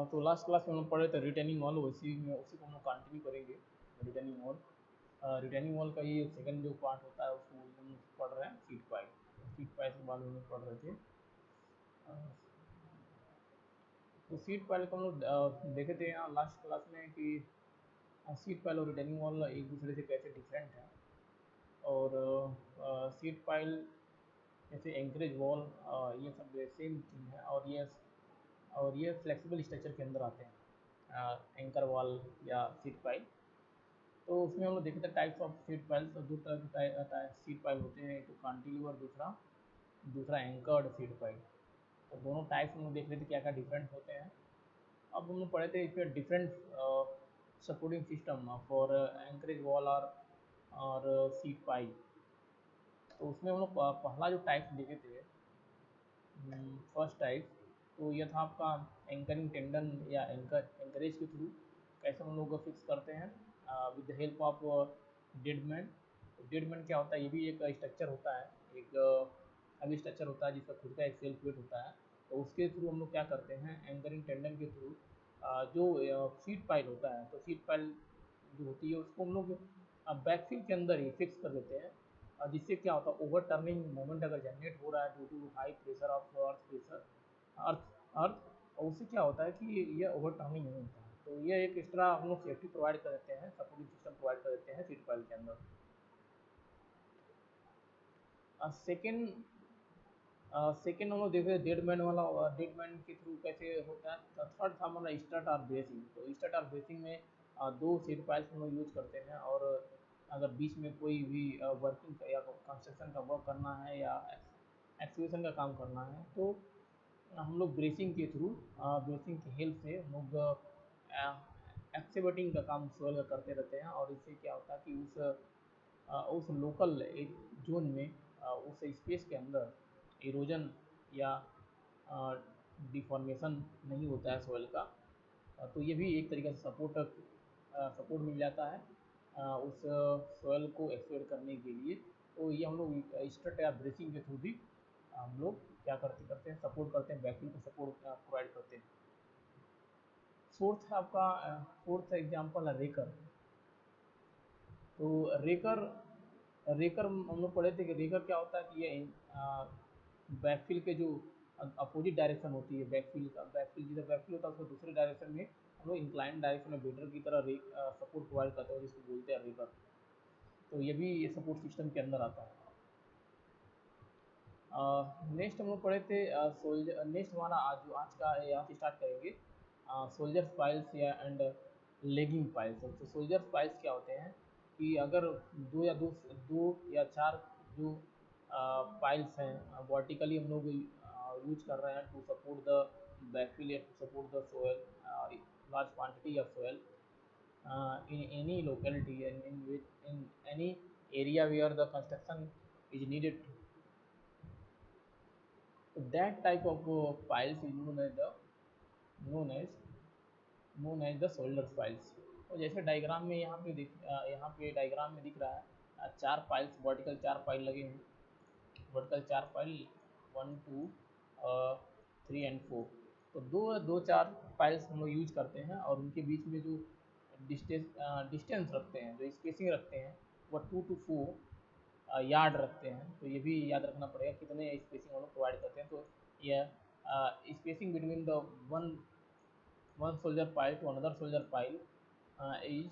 तो last class में हम लोग पढ़े थे रिटेनिंग वॉल, उसी को हम लोग कंटिन्यू करेंगे। रिटेनिंग वॉल, रिटेनिंग वॉल का ये सेकंड जो पार्ट होता है उसको हम लोग पढ़ रहे हैं सीट पाइल। सीट पाइल के बाद हम लोग पढ़ रहे थे। तो सीट पाइल को हम लोग देखे थे यहाँ लास्ट क्लास में कि सीट पाइल और रिटेनिंग वॉल एक दूसरे से कैसे डिफरेंट है। और सीट पाइल जैसे एंकरेज वॉल ये सब सेम थिंग है, और ये फ्लेक्सिबल स्ट्रक्चर के अंदर आते हैं, एंकर वॉल या सीट पाइल। तो उसमें हम लोग देखे थे टाइप्स ऑफ सीट पाइल। तो दो तरह के सीट पाइल होते हैं, एक तो कांटिलीवर, दूसरा एंकर्ड सीट पाइल। तो दोनों टाइप्स हम लोग देख रहे थे क्या क्या डिफरेंट होते हैं। अब हम लोग पढ़े थे इस पर different supporting system for anchorage wall और सीट पाइल। तो उसमें हम लोग पहला जो टाइप देखे थे, फर्स्ट टाइप, तो यह था आपका एंकरिंग टेंडन या एंकरेज के थ्रू कैसे हम लोग फिक्स करते हैं with the help of dead man. तो डेडमैन क्या होता है, ये भी एक स्ट्रक्चर होता है, एक हैवी स्ट्रक्चर होता है जिसका खुद का एक सेल्फ वेट होता है। तो उसके थ्रू हम लोग क्या करते हैं, एंकरिंग टेंडन के थ्रू जो सीट पाइल होता है, तो सीट पाइल जो होती है उसको हम लोग बैकफिल के अंदर ही फिक्स कर देते हैं। जिससे क्या होता है, ओवर टर्निंग मोमेंट अगर जनरेट हो रहा है due to high pressure of earth pressure earth, और उससे क्या होता है कि ये ओवर टर्निंग नहीं होता है। तो ये एक एक्स्ट्रा हम लोग सेफ्टी प्रोवाइड कर देते हैं, सपोर्टिंग सिस्टम प्रोवाइड कर देते हैं सीट पाइल के अंदर। सेकेंड हम लोग देख रहे हैं डेडमैन वाला, डेडमैन के थ्रू कैसे होता है। थर्ड था हमारा स्टड और ब्रेसिंग। तो स्टड और ब्रेसिंग में दो सीट पाइल्स हम लोग यूज करते हैं, और अगर बीच में कोई भी वर्किंग या कंस्ट्रक्शन का वर्क करना है या एक्सक्यूशन का काम करना है, तो हम लोग ब्रेसिंग के थ्रू, ब्रेसिंग की हेल्प से हम लोग एक्सीवेटिंग का काम सोल का करते रहते हैं। और इससे क्या होता है कि उस लोकल जोन में, उस स्पेस के अंदर इरोजन या डिफॉर्मेशन नहीं होता है सोयल का। तो ये भी एक तरीके से सपोर्ट मिल जाता है उस सोयल को एक्सप्लोर करने के लिए। तो ये हम लोग स्ट्रट या ब्रेसिंग के थ्रू भी हम लोग क्या करते हैं, सपोर्ट करते हैं, बैकफिल को सपोर्ट प्रोवाइड करते हैं। फोर्थ है आपका, फोर्थ एग्जाम्पल है रेकर। तो रेकर रेकर हम लोग पढ़े थे कि रेकर क्या होता है कि ये बैकफिल के जो अपोजिट डायरेक्शन होती है, बैकफिल जिधर बैकफिल होता है उसको दूसरे डायरेक्शन में हम लोग इंक्लाइन डायरेक्शन में वेटर की तरह सपोर्ट प्रोवाइड करते हैं, जिसको बोलते हैं रेकर। तो ये भी सपोर्ट सिस्टम के अंदर आता है। नेक्स्ट हम लोग पढ़े थे सोल्जर। नेक्स्ट हमारा आज का यहाँ से स्टार्ट करेंगे सोल्जर्स पाइल्स या एंड लेगिंग पाइल्स। तो सोल्जर्स पाइल्स क्या होते हैं कि अगर दो या चार जो पाइल्स हैं वर्टिकली हम लोग यूज कर रहे हैं टू सपोर्ट द बैकफिल या to support the soil, large quantity of soil in any locality and in any area where the construction is needed. So that type of piles is known as known as the solder piles. तो जैसे diagram में यहाँ पे diagram में दिख रहा है, चार पाइल्स, वर्टिकल चार पाइल लगे हैं, वर्टिकल चार पाइल 1 2 3 एंड 4। तो दो चार पाइल्स हम लोग यूज करते हैं, और उनके बीच में जो डिस्टेंस रखते हैं, जो स्पेसिंग रखते हैं, वह 2 to 4 यार्ड रखते हैं। तो ये भी याद रखना पड़ेगा कितने स्पेसिंग हम लोग प्रोवाइड करते हैं। तो यह spacing between the one soldier pile to another soldier pile is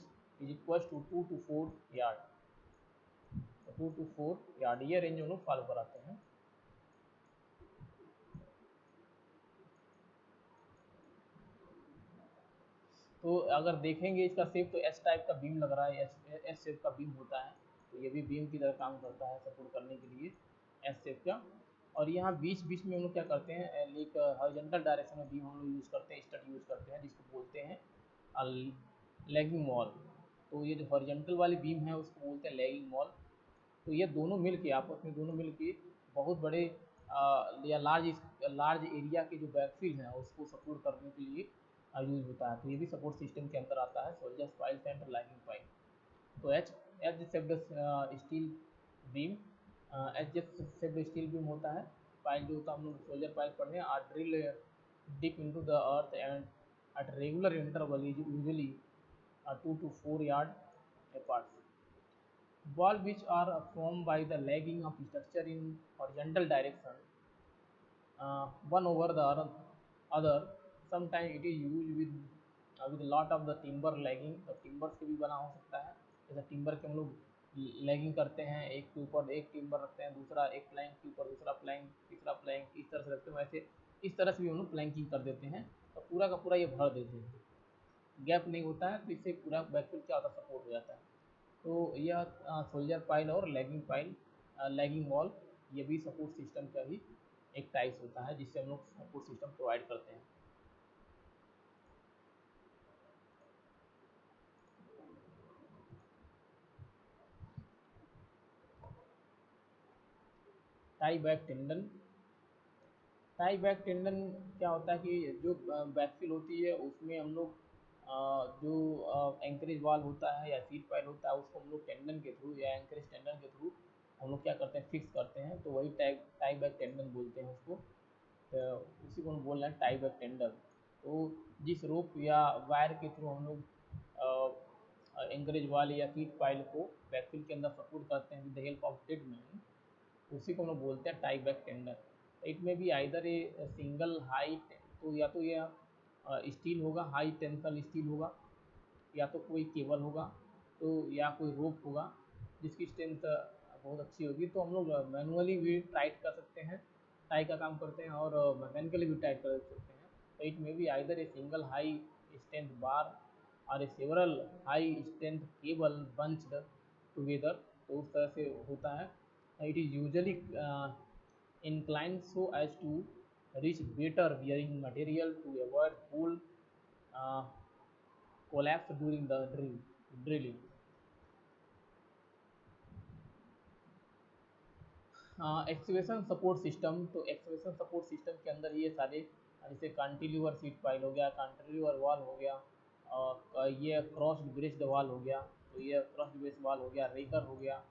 equals to 2 to 4 yard. 2 to 4 yard ये रेंज हम लोग फॉलो कराते हैं। तो अगर देखेंगे इसका शेप, तो एस टाइप का बीम लग रहा है, एस शेप का बीम होता है। तो ये भी बीम की तरह काम करता है सपोर्ट करने के लिए, एस शेप का। और यहाँ बीच बीच में हम लोग क्या करते हैं, एक हॉरिजॉन्टल डायरेक्शन में बीम हम लोग यूज़ करते हैं, स्टड यूज़ करते हैं, जिसको बोलते हैं लैगिंग वॉल। तो ये जो हॉरिजॉन्टल वाली बीम है उसको बोलते हैं लैगिंग वॉल। तो ये दोनों मिल के आपस में दोनों मिल के बहुत बड़े या लार्ज एरिया के जो बैकफिल हैं उसको सपोर्ट करने के लिए यूज होता है। तो ये भी सपोर्ट सिस्टम के अंदर आता है, soldiers piles and lagging pile. तो H shaped steel beam, H shaped steel beam होता है। पाइल जो होता है, हम लोग सोल्जर पाइल पढ़े हैं, are drill deep into the earth and at regular interval, usually 2 to 4 yard apart. Wall which are formed by the lagging of structure in horizontal direction, one over the other. Sometimes it is used with a lot of the timber lagging, तो timber से भी बना हो सकता है। जैसे timber के हम लोग लैगिंग करते हैं, एक के ऊपर एक टिम्बर रखते हैं, दूसरा एक प्लैंक के ऊपर दूसरा प्लैंक, तीसरा प्लैंक, इस तरह से रखते हैं। वैसे इस तरह से भी हम लोग प्लैंकिंग कर देते हैं और पूरा का पूरा ये भर देते हैं, गैप नहीं होता है, तो इससे पूरा बैकफिल क्या होता है, सपोर्ट हो जाता है। तो यह सोल्जर पाइल और लैगिंग पाइल, लैगिंग वॉल, ये भी सपोर्ट सिस्टम का ही एक टाइप्स होता है जिससे हम लोग सपोर्ट सिस्टम प्रोवाइड करते हैं। Tie back tendon, tie back tendon क्या होता है कि जो बैकफिल होती है उसमें हम लोग जो एंकरेज वाल होता है या सीट पाइल होता है उसको हम लोग टेंडन के थ्रू या एंकरेज टेंडन के थ्रू हम लोग क्या करते हैं, फिक्स करते हैं, तो वही टाई बैक टेंडन बोलते हैं उसको। तो उसी को हम बोल रहे हैं टाई बैक टेंडन। तो जिस रोप या वायर के थ्रू हम लोग एंकरेज वाल या सीट पाइल को बैकफिल के अंदर सपोर्ट करते हैं विद द हेल्प ऑफ टेडमैन, उसी को हम लोग बोलते हैं टाई बैक टेंडर। इट में भी आइदर ए सिंगल हाई, तो या तो ये स्टील होगा, हाई टेंसल स्टील होगा, या तो कोई केबल होगा, तो या कोई रोप होगा जिसकी स्ट्रेंथ बहुत अच्छी होगी, तो हम लोग मैनुअली भी टाइट कर सकते हैं, टाई का काम करते हैं, और मैकेनिकली भी टाइट कर सकते हैं। तो इट में भी either a single high strength bar or a several high strength cable bunched together, तो उस तरह से होता है। It is usually inclined so as to reach better bearing material to avoid full uh, collapse during the drilling. Excavation support system, तो excavation support system के अंदर ये सारे, जैसे कांटिलीवर सीट पाइल हो गया, कांटिलीवर वॉल हो गया, और ये क्रॉस्ड ब्रेस्ड वॉल हो गया, तो ये क्रॉस्ड ब्रेस्ड वॉल हो गया, रेकर हो गया।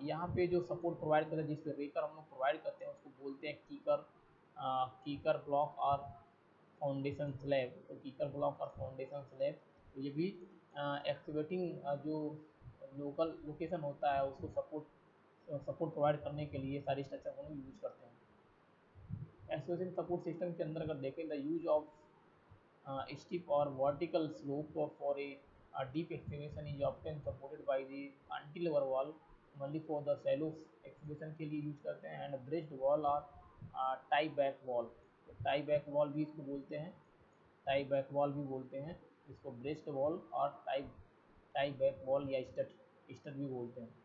यहाँ पे जो सपोर्ट प्रोवाइड करते हैं, जिस पे रेकर हम लोग प्रोवाइड करते हैं, उसको बोलते हैं कीकर, कीकर ब्लॉक और फाउंडेशन स्लैब। तो कीकर ब्लॉक और फाउंडेशन स्लैब, तो ये भी एक्सकेवेटिंग जो लोकल लोकेशन होता है उसको सपोर्ट प्रोवाइड करने के लिए सारी स्ट्रक्चर को यूज करते हैं। एक्सकेवेशन सपोर्ट सिस्टम के अंदर अगर देखें, the use of steep or vertical slope for a deep excavation is often supported by the cantilever wall, only for the shallow excavation के लिए यूज करते हैं, एंड ब्रेस्ड वॉल और टाई बैक वॉल। तो टाई बैक वॉल भी इसको बोलते हैं, टाई बैक वॉल भी बोलते हैं इसको, ब्रेस्ट वॉल और टाई टाई बैक वॉल या स्टड भी बोलते हैं।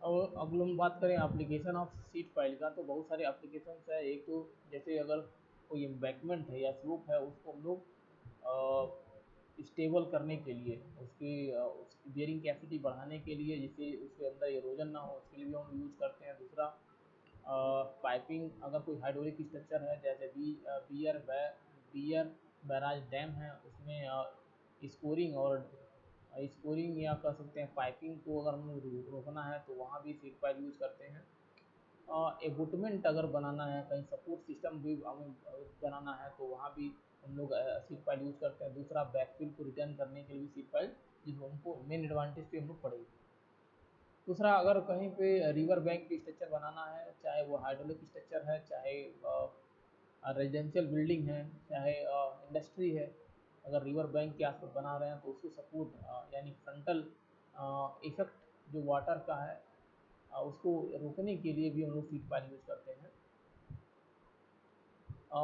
और अब हम बात करें एप्लीकेशन ऑफ सीट फाइल का, तो बहुत सारे एप्लीकेशन है। एक तो जैसे अगर कोई एम्बैकमेंट है या स्लोप है, उसको हम लोग स्टेबल करने के लिए, उसकी बियरिंग कैपेसिटी बढ़ाने के लिए, जिससे उसके अंदर इरोजन ना हो, उसके लिए भी हम यूज़ करते हैं। दूसरा पाइपिंग, अगर कोई हाइड्रोलिक स्ट्रक्चर है, जैसे बियर बैराज डैम है, उसमें स्कोरिंग और स्कोरिंग या कह सकते हैं पाइपिंग को अगर हमें रोकना है, तो वहाँ भी सीट पाइप यूज़ करते हैं। एबुटमेंट अगर बनाना है, कहीं सपोर्ट सिस्टम भी हमें बनाना है, तो वहाँ भी हम लोग सीट पाइप यूज़ करते हैं। दूसरा बैकफिल को रिटर्न करने के लिए भी सीट पाइप, जिसको हमको मेन एडवांटेज पे हम लोग पड़ेगी। दूसरा, अगर कहीं पे रिवर बैंक की स्ट्रक्चर बनाना है, चाहे वो हाइड्रोलिक स्ट्रक्चर है, चाहे रेजिडेंशियल बिल्डिंग है, चाहे इंडस्ट्री है, अगर रिवर बैंक के आसपास बना रहे हैं, तो उसको सपोर्ट यानी फ्रंटल इफेक्ट जो वाटर का है उसको रोकने के लिए भी हम लोग सीट पाइल यूज़ करते हैं।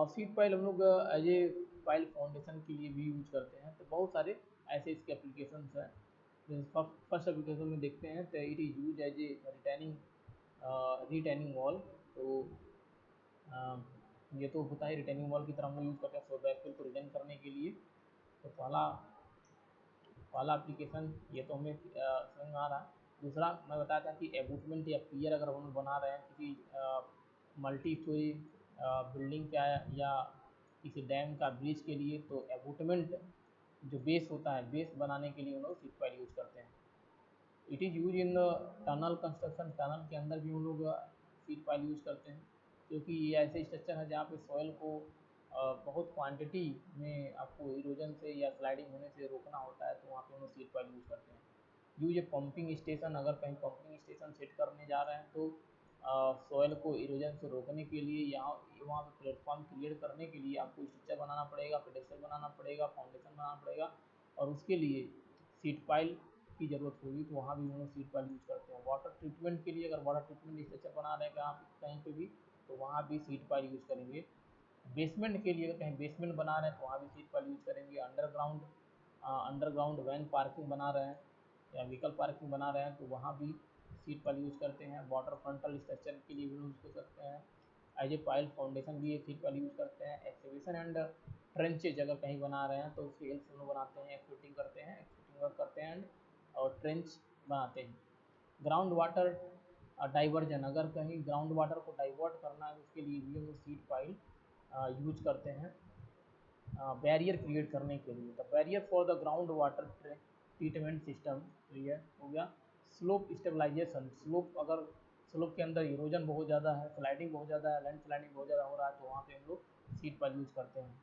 सीट पाइल हम लोग एज ए पाइल फाउंडेशन के लिए भी यूज करते हैं। तो बहुत सारे ऐसे इसके एप्लीकेशंस हैं। फर्स्ट एप्लीकेशन में देखते हैं, तो it is use as a retaining wall. तो ये तो होता है रिटेनिंग वॉल की तरह हम लोग यूज़ करते हैं फ्लो बैकफिल को रिटेन करने के लिए। तो पहला एप्लीकेशन ये तो हमें समझ में आ रहा है। दूसरा मैं बताया था कि एबूटमेंट या पियर अगर हम बना रहे हैं किसी मल्टी स्टोरी बिल्डिंग का या किसी डैम का ब्रिज के लिए, तो एबूटमेंट जो बेस होता है, बेस बनाने के लिए हम लोग सीट पाइल यूज करते हैं। It is use in tunnel construction, tunnel के अंदर भी हम लोग सीड पाइल यूज़ करते हैं, क्योंकि ये ऐसे स्ट्रक्चर है जहाँ पे सॉइल को बहुत क्वांटिटी में आपको इरोजन से या स्लाइडिंग होने से रोकना होता है, तो वहाँ पे हम लोग सीड पाइल यूज़ करते हैं। यूज ए पंपिंग स्टेशन, अगर कहीं पंपिंग स्टेशन सेट करने जा रहे हैं तो सॉइल को इरोजन से रोकने के लिए यहाँ वहाँ पे प्लेटफॉर्म क्रिएट करने के लिए आपको स्ट्रक्चर बनाना पड़ेगा, पेडेस्टल बनाना पड़ेगा, फाउंडेशन बनाना पड़ेगा, और उसके लिए सीड पाइल की ज़रूरत होगी, तो वहाँ भी हम लोग सीड पाइल यूज़ करते हैं। वाटर ट्रीटमेंट के लिए, अगर वाटर ट्रीटमेंट स्ट्रक्चर बना रहे हैं कहीं पे भी, तो वहाँ भी सीड पाइल यूज़ करेंगे। बेसमेंट के लिए, अगर कहीं बेसमेंट बना रहे हैं तो वहाँ भी सीड पाइल यूज़ करेंगे। अंडरग्राउंड वैन पार्किंग बना रहे हैं या व्हीकल पार्किंग बना रहे हैं तो वहाँ भी सीड पाइल यूज़ करते हैं। वाटर फ्रंटल स्ट्रक्चर के लिए भी यूज़ कर सकते हैं। एज ए पाइल फाउंडेशन भी एक सीड पाइल यूज़ करते हैं। एक्सकेवेशन एंड ट्रेंचेज अगर कहीं बना रहे हैं तो उसकी हेल्प हम लोग बनाते हैं, एक्सक्यूटिंग करते हैं, एक्सक्यूटिंग वर्क करते हैं और ट्रेंच बनाते हैं। ग्राउंड वाटर डाइवर्जन, अगर कहीं ग्राउंड वाटर को डाइवर्ट करना है उसके लिए भी हम लोग सीड पाइल यूज करते हैं बैरियर क्रिएट करने के लिए। The barrier for the ground water treatment system, तो ये हो गया। स्लोप स्टेबलाइजेशन, अगर स्लोप के अंदर इरोजन बहुत ज़्यादा है, स्लाइडिंग बहुत ज़्यादा है, लैंड स्लाइडिंग बहुत ज़्यादा हो रहा है, तो वहाँ पे हम लोग सीड पाइल यूज़ करते हैं।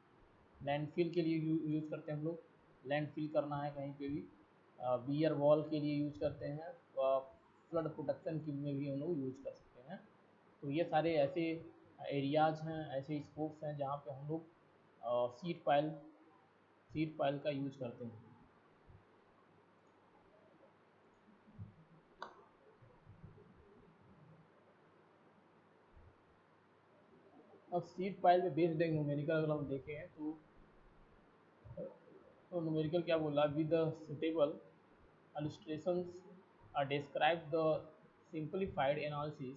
लैंडफिल के लिए यूज़ करते हैं हम लोग, लैंडफिल करना है कहीं पे भी। बियर वॉल के लिए यूज़ करते हैं, फ्लड प्रोटेक्शन के लिए भी हम लोग यूज़ कर सकते हैं। तो ये सारे ऐसे एरियाज़ हैं, ऐसे स्कोप्स हैं जहाँ पे हम लोग सीड पाइल का यूज़ करते हैं। अब सीड पाइल पे बेस्ड न्यूमेरिकल अगर हम देखें तो न्यूमेरिकल क्या बोला, with the suitable illustrations describe the simplified analysis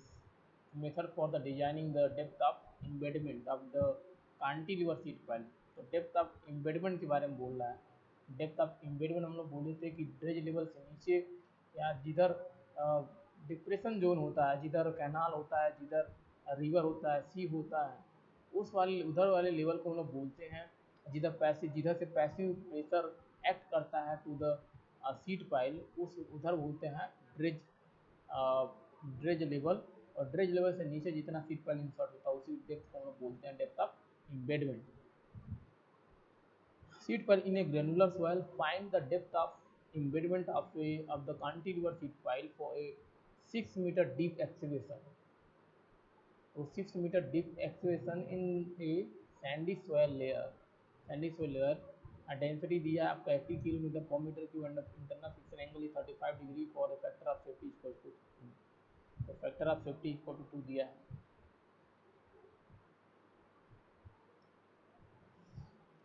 method for the designing the depth of embedment of the cantilever sheet pile। तो डेप्थ ऑफ एम्बेडमेंट के बारे में बोल रहा है। डेप्थ ऑफ एम्बेडमेंट हम लोग बोले थे कि ड्रेज लेवल से नीचे या जिधर डिप्रेशन जोन होता है, जिधर कैनाल होता है, जिधर रिवर होता है, सी होता है, उस वाले उधर वाले लेवल को हम लोग बोलते हैं। जिधर से पैसिव प्रेशर एक्ट करता है टू द सीट पाइल, उस उधर बोलते हैं ड्रेज ड्रेज लेवल। और ड्रेज लेवल से नीचे जितना सीट पाइल इंसर्ट होता है उसी डेप्थ को हम लोग बोलते हैं depth of embedment. Sheet pile in a granular soil, find the depth of embedment of the cantilever sheet pile for a 6 metre deep excavation. तो 6 metre deep excavation in a sandy soil layer. Density दिया है आपका 80 kilometre per metre cube and internal friction angle 35 degree for factor of safety equal to, तो factor of safety equal to 2 दिया है।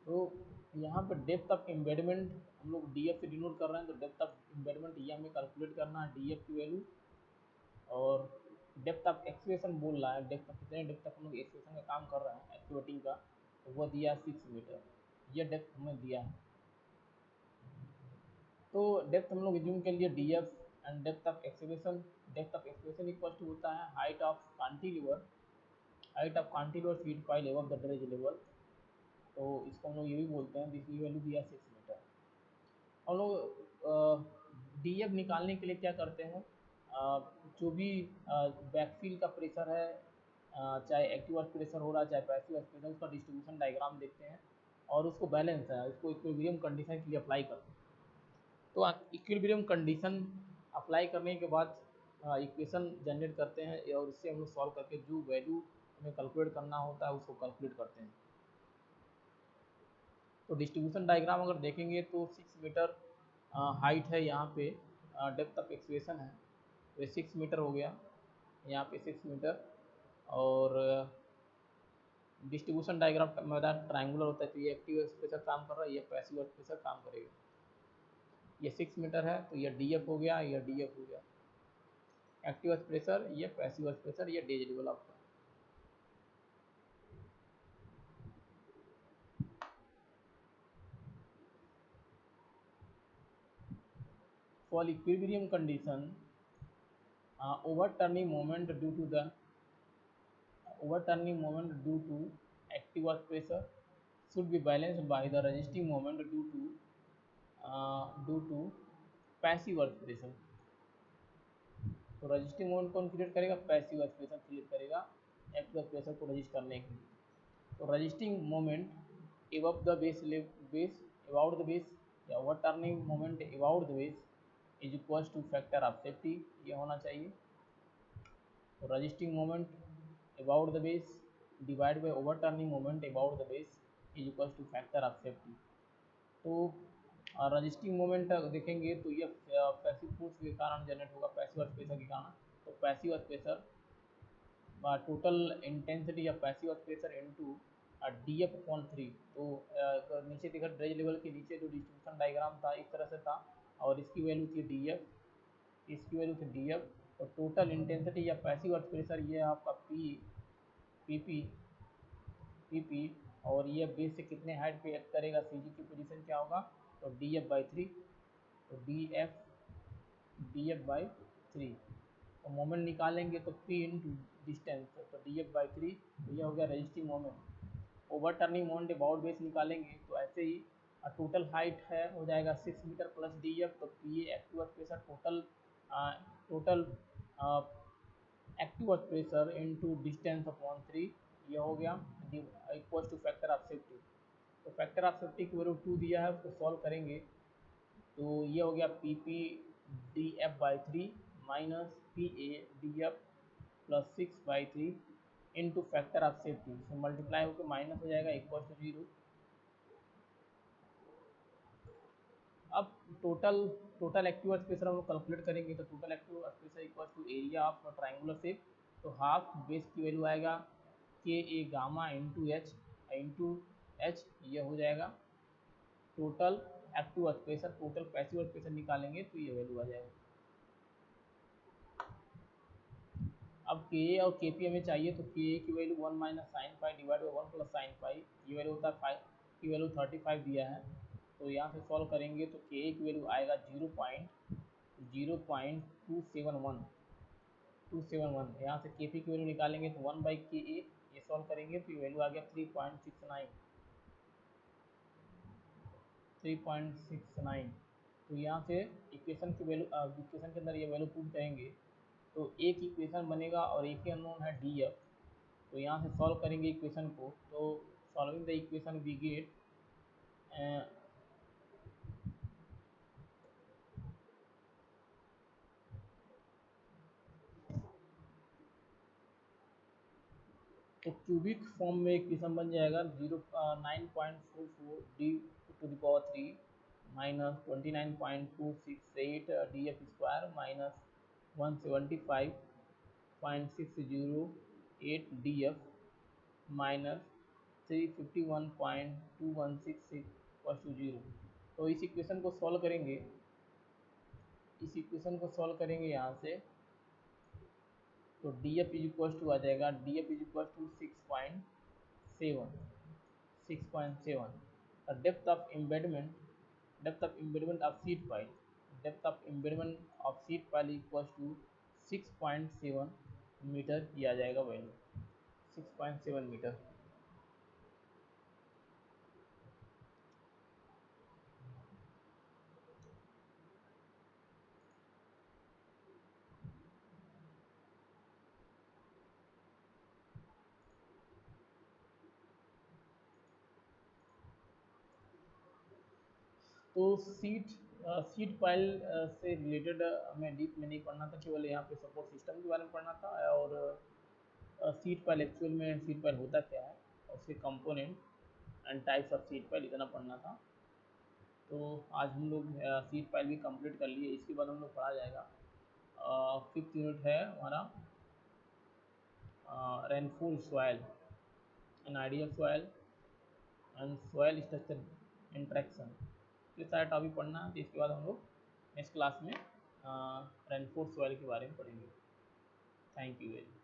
तो यहाँ पर डेप्थ ऑफ एम्बेडमेंट हम लोग डीएफ से डिनोट कर रहे हैं, तो डेप्थ ऑफ एम्बेडमेंट ये हमें कैलकुलेट करना है डीएफ की वैल्यू। और डेप्थ ऑफ एक्सकेवेशन बोल रहा है, डेप्थ कितने डेप्थ तक हम लोग एक्सकेवेशन का काम कर रहे हैं एक्टिवेटिंग का, तो वो दिया 6 मीटर, ये डेप्थ हमें दिया है। तो डेप्थ हम लोग रिज्यूम के लिए D F and depth of excavation equal to होता है height of cantilever sheet pile above the dredge level. तो इसको हम लोग ये भी बोलते हैं, इसकी वैल्यू दिया 6 मीटर। हम लोग डी एफ निकालने के लिए क्या करते हैं, जो भी बैकफील का प्रेशर है, चाहे एक्टिव अर्थ प्रेशर हो रहा है चाहे पैसिव अर्थ प्रेशर, उसका डिस्ट्रीब्यूशन डायग्राम देखते हैं और उसको बैलेंस है, उसको इक्विलिब्रियम कंडीशन के लिए अप्लाई करते हैं। तो इक्विलिब्रियम कंडीशन अप्लाई करने के बाद इक्वेशन जनरेट करते हैं और इससे हम लोग सॉल्व करके जो वैल्यू हमें कैलकुलेट करना होता है उसको कैलकुलेट करते हैं। तो डिस्ट्रीब्यूशन डायग्राम अगर देखेंगे तो 6 मीटर हाइट है, यहाँ पे डेप्थ ऑफ एक्सकेवेशन है, तो ये 6 मीटर हो गया, यहाँ पे 6 मीटर। और डिस्ट्रीब्यूशन डायग्राम मतलब ट्रायंगुलर होता है, तो ये एक्टिव प्रेशर काम कर रहा है, ये पैसिव प्रेशर काम करेगा। ये 6 मीटर है तो ये डी एफ हो गया, ये डी एफ हो गया एक्टिव प्रेशर, ये पैसिव प्रेशर, ये ड्रेज लेवल आपका। For equilibrium condition, overturning moment due to active earth pressure should be balanced by the resisting moment due to passive earth pressure। तो resisting moment कौन create करेगा? Passive earth pressure create करेगा active earth pressure को resist करने के लिए। तो resisting moment above the base about the base या overturning moment about the base is equal to factor of safety, ये होना चाहिए। तो resisting moment about the base divide by overturning moment about the base is equal to factor of safety. तो resisting moment देखेंगे तो ये passive force के कारण जनरेट होगा, पैसिव अर्थ प्रेशर के कारण। तो passive earth pressure total intensity या passive earth pressure into D F upon 3। तो नीचे देखा ड्रेज लेवल के नीचे जो डिस्ट्रीब्यूशन डायग्राम था इस तरह से था, और इसकी वैल्यू थी डी एफ, इसकी वैल्यू थी डी एफ। और टोटल इंटेंसिटी या पैसिव अर्थ प्रेशर ये आपका पी और ये बेस से कितने हाइट पे एक्ट करेगा, सी जी की पोजीशन क्या होगा, तो डी एफ बाई 3। तो डी एफ बाई 3। तो मोमेंट निकालेंगे तो पी इंटू डिस्टेंस, तो डी एफ बाई 3। तो ये हो गया resisting moment. Over turning moment about base निकालेंगे तो ऐसे ही टोटल हाइट है हो जाएगा 6 मीटर प्लस डी एफ। तो P active earth pressure total active earth pressure into distance upon 3, ये हो गया equal to factor of safety. तो फैक्टर ऑफ सेफ्टी की वैल्यू 2 दिया है, उसको सॉल्व करेंगे तो ये हो गया P P D F by 3 minus P A D F plus 6/3 into factor of safety से मल्टीप्लाई होकर माइनस हो जाएगा इक्वल टू 0। अब टोटल एक्टिव अर्थ प्रेशर हम लोग कैलकुलेट करेंगे तो total active earth pressure equal to area of triangular shape. तो हाफ बेस की वैल्यू आएगा K A gamma into H, ये हो जाएगा total active earth pressure. Total passive earth pressure निकालेंगे तो ये वैल्यू आ जाएगा। अब के ए और के पी हमें चाहिए, तो के ए की value 1 minus sine phi divide by 1 plus sine phi, ये वैल्यू होता है 5 की वैल्यू 35 दिया है। तो यहाँ से सॉल्व करेंगे तो के ए की वैल्यू आएगा 0.271। यहाँ से के पी की वैल्यू निकालेंगे तो 1 बाई के ए, ये सॉल्व करेंगे तो ये वैल्यू आ गया 3.69। तो यहाँ से इक्वेशन की वैल्यू इक्वेशन के अंदर ये वैल्यू पुट करेंगे तो एक इक्वेशन बनेगा और एक ही अननोन है डी एफ। तो यहाँ से सॉल्व करेंगे इक्वेशन को, तो solving the equation we get तो क्यूबिक फॉर्म में इक्वेशन बन जाएगा 9.44 D to the power 3 minus 29.268 D F square minus 175.608 D F minus 351.2166 equal to 0। तो इस इक्वेशन को सॉल्व करेंगे, यहाँ से तो D F is equal to आ जाएगा D F is equal to 6.7। Depth of embedment of sheet pile equal to 6.7 metre, ये आ जाएगा वैल्यू 6.7 मीटर। तो सीट पाइल से रिलेटेड हमें डीप में नहीं पढ़ना था, केवल यहाँ पे सपोर्ट सिस्टम के बारे में पढ़ना था और सीट पाइल एक्चुअल में सीट पाइल होता क्या है और उसके component and types of sheet pile, इतना पढ़ना था। तो आज हम लोग सीट पाइल भी कंप्लीट कर लिए। इसके बाद हम लोग पढ़ा जाएगा 5th यूनिट है हमारा rainfall soil, an idea of soil and soil structure interaction, ये सारा टॉपिक पढ़ना है। इसके बाद हम लोग नेक्स्ट क्लास में रेनफोर्स सॉइल के बारे में पढ़ेंगे। Thank you very much.